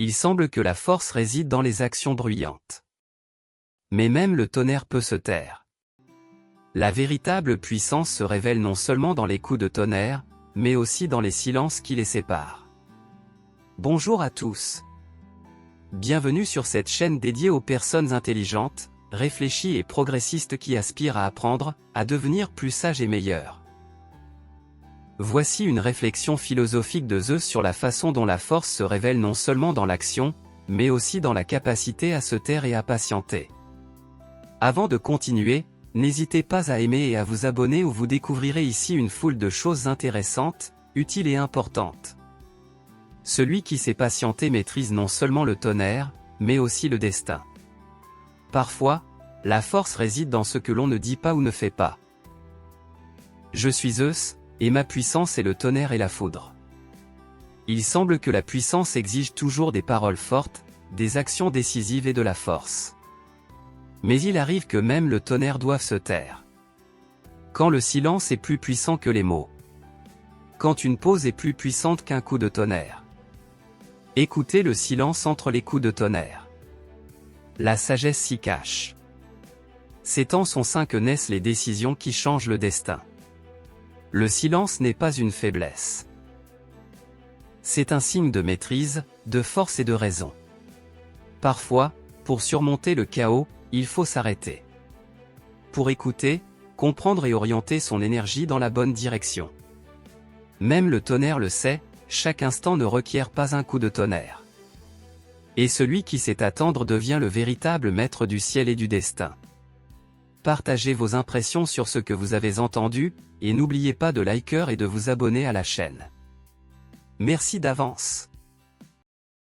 Il semble que la force réside dans les actions bruyantes. Mais même le tonnerre peut se taire. La véritable puissance se révèle non seulement dans les coups de tonnerre, mais aussi dans les silences qui les séparent. Bonjour à tous. Bienvenue sur cette chaîne dédiée aux personnes intelligentes, réfléchies et progressistes qui aspirent à apprendre, à devenir plus sages et meilleurs. Voici une réflexion philosophique de Zeus sur la façon dont la force se révèle non seulement dans l'action, mais aussi dans la capacité à se taire et à patienter. Avant de continuer, n'hésitez pas à aimer et à vous abonner où vous découvrirez ici une foule de choses intéressantes, utiles et importantes. Celui qui sait patienter maîtrise non seulement le tonnerre, mais aussi le destin. Parfois, la force réside dans ce que l'on ne dit pas ou ne fait pas. Je suis Zeus, et ma puissance est le tonnerre et la foudre. Il semble que la puissance exige toujours des paroles fortes, des actions décisives et de la force. Mais il arrive que même le tonnerre doive se taire. Quand le silence est plus puissant que les mots. Quand une pause est plus puissante qu'un coup de tonnerre. Écoutez le silence entre les coups de tonnerre. La sagesse s'y cache. C'est en son sein que naissent les décisions qui changent le destin. Le silence n'est pas une faiblesse. C'est un signe de maîtrise, de force et de raison. Parfois, pour surmonter le chaos, il faut s'arrêter. Pour écouter, comprendre et orienter son énergie dans la bonne direction. Même le tonnerre le sait, chaque instant ne requiert pas un coup de tonnerre. Et celui qui sait attendre devient le véritable maître du ciel et du destin. Partagez vos impressions sur ce que vous avez entendu, et n'oubliez pas de liker et de vous abonner à la chaîne. Merci d'avance.